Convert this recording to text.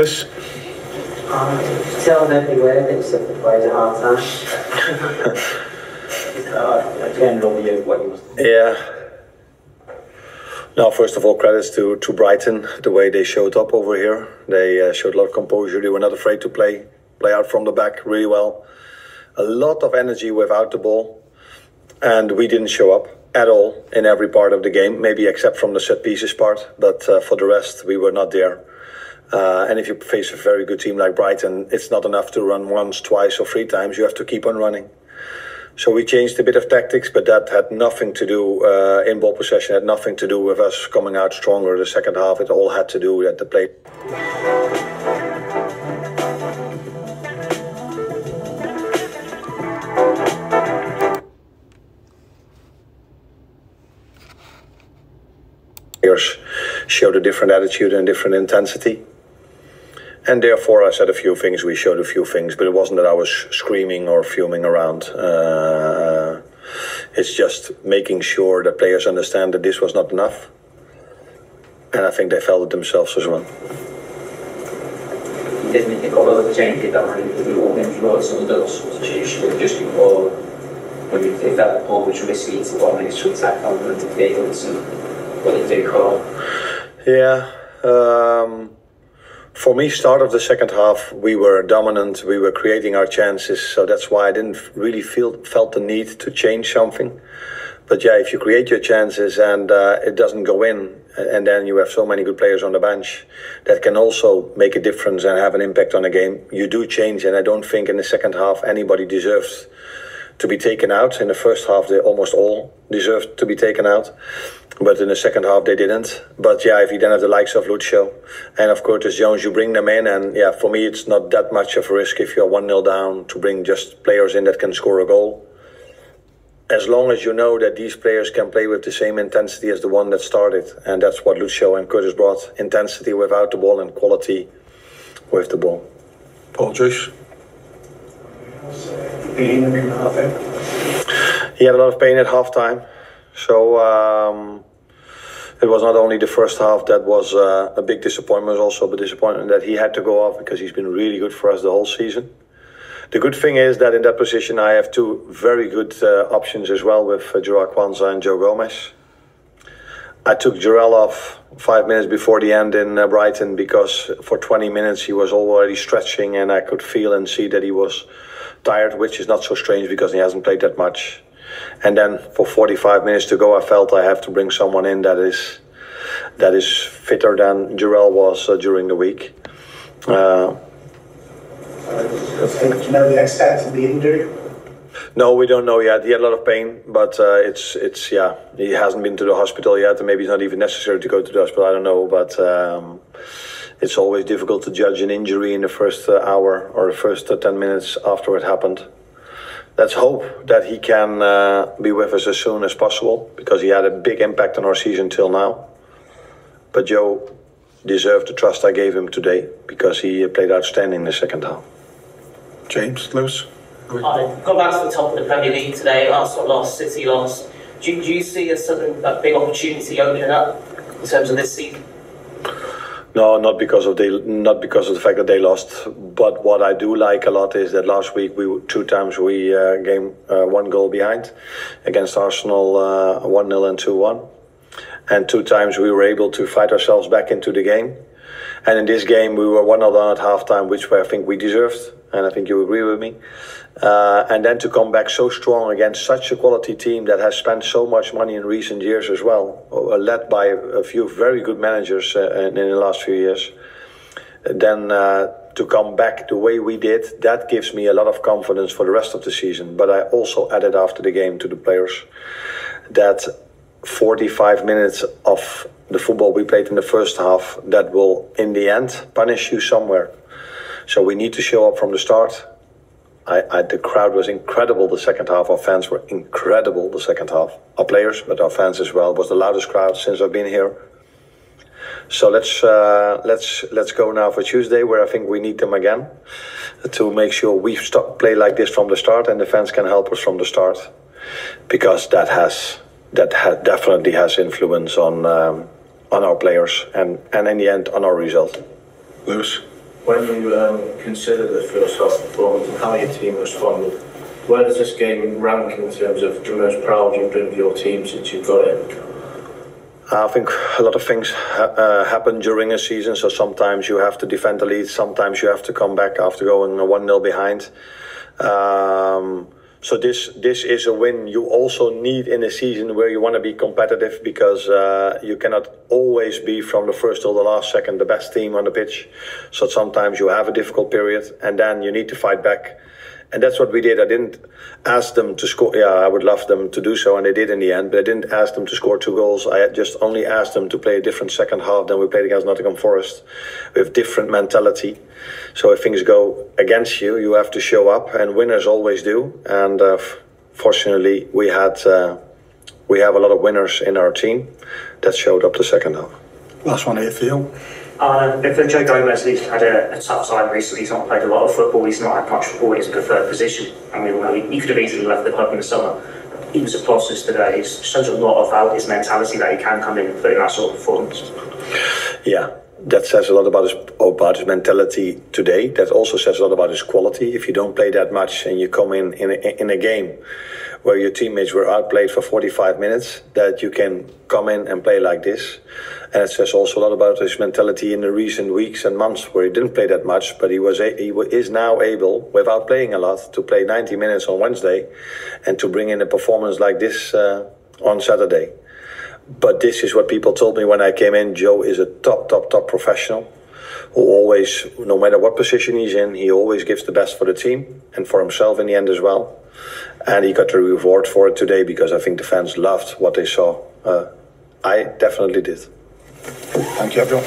Chris? Tell them everywhere that you said the players at half time. General view of what you must do. Yeah. Now, first of all, credits to Brighton, the way they showed up over here. They showed a lot of composure. They were not afraid to play out from the back really well. A lot of energy without the ball. And we didn't show up at all in every part of the game, maybe except from the set pieces part. But for the rest, we were not there. And if you face a very good team like Brighton, it's not enough to run once, twice or three times. You have to keep on running. So we changed a bit of tactics, but that had nothing to do, in ball possession, had nothing to do with us coming out stronger the second half. It all had to do with the play. Players showed a different attitude and different intensity. And therefore, I said a few things, we showed a few things, but it wasn't that I was screaming or fuming around. It's just making sure that players understand that this was not enough. And I think they felt it themselves as well. You did make a couple of changes that were in the rule against some of those changes just before when you felt the ball was risky to go on and switch that on and to fail and what did they call? Yeah. For me, start of the second half, we were dominant. We were creating our chances, so that's why I didn't really felt the need to change something. But yeah, if you create your chances and it doesn't go in, and then you have so many good players on the bench that can also make a difference and have an impact on the game, you do change. And I don't think in the second half anybody deserves to be taken out. In the first half, they almost all deserved to be taken out. But in the second half, they didn't. But yeah, if you then have the likes of Lucio and of Curtis Jones, you bring them in. And yeah, for me, it's not that much of a risk if you're 1-0 down to bring just players in that can score a goal. As long as you know that these players can play with the same intensity as the one that started. And that's what Lucio and Curtis brought. Intensity without the ball and quality with the ball. Paul Joyce? He had a lot of pain at halftime. So it was not only the first half that was a big disappointment, it was also a disappointment that he had to go off because he's been really good for us the whole season. The good thing is that in that position I have two very good options as well with Joao Kwanzaa and Joe Gomez. I took Jarell off 5 minutes before the end in Brighton because for 20 minutes he was already stretching and I could feel and see that he was tired, which is not so strange because he hasn't played that much. And then for 45 minutes to go, I felt I have to bring someone in that is fitter than Jarell was during the week. Do you know the extent of the injury? No, we don't know yet. He had a lot of pain, but it's yeah, he hasn't been to the hospital yet, and maybe it's not even necessary to go to the hospital. I don't know, but it's always difficult to judge an injury in the first hour or the first 10 minutes after it happened. Let's hope that he can be with us as soon as possible, because he had a big impact on our season till now. But Joe deserved the trust I gave him today, because he played outstanding in the second half. James, Lewis? Go back to the top of the Premier League today. Arsenal lost, City lost. Do you see a big opportunity opening up in terms of this season? No, not because of the fact that they lost. But what I do like a lot is that last week two times we came 1 goal behind against Arsenal, 1-0 and 2-1, and 2 times we were able to fight ourselves back into the game. And in this game we were 1-0 down at halftime, which I think we deserved, and I think you agree with me. And then to come back so strong against such a quality team that has spent so much money in recent years as well, led by a few very good managers in the last few years, then to come back the way we did, that gives me a lot of confidence for the rest of the season. But I also added after the game to the players that 45 minutes of the football we played in the first half, that will in the end punish you somewhere. So we need to show up from the start. The crowd was incredible the second half. Our fans were incredible the second half. Our players, but our fans as well. It was the loudest crowd since I've been here. So let's go now for Tuesday, where I think we need them again to make sure we play like this from the start, and the fans can help us from the start, because that definitely has influence on our players and in the end on our result. Lewis? When you consider the first half performance and how your team responded, where does this game rank in terms of the most proud you've been of your team since you've got it? I think a lot of things happen during a season, so sometimes you have to defend the lead, sometimes you have to come back after going 1-0 behind. So this is a win you also need in a season where you want to be competitive, because you cannot always be from the first till the last second the best team on the pitch. So sometimes you have a difficult period and then you need to fight back. And that's what we did. I didn't ask them to score. Yeah, I would love them to do so, and they did in the end. But I didn't ask them to score 2 goals. I just only asked them to play a different second half than we played against Nottingham Forest, with different mentality. So if things go against you, you have to show up, and winners always do. And fortunately, we have a lot of winners in our team that showed up the second half. Last one here for you. If Joe Gomez, he's had a tough time recently. He's not played a lot of football. He's not had much football in his preferred position. I mean, he could have easily left the club in the summer. He was a process today. It shows a lot about his mentality that he can come in and put in that sort of performance. Yeah, that says a lot about his mentality today. That also says a lot about his quality. If you don't play that much and you come in a game where your teammates were outplayed for 45 minutes, that you can come in and play like this. And it says also a lot about his mentality in the recent weeks and months where he didn't play that much, but he is now able, without playing a lot, to play 90 minutes on Wednesday and to bring in a performance like this on Saturday. But this is what people told me when I came in. Joe is a top professional who always, no matter what position he's in, he always gives the best for the team and for himself in the end as well. And he got the reward for it today, because I think the fans loved what they saw. I definitely did. Thank you, everyone.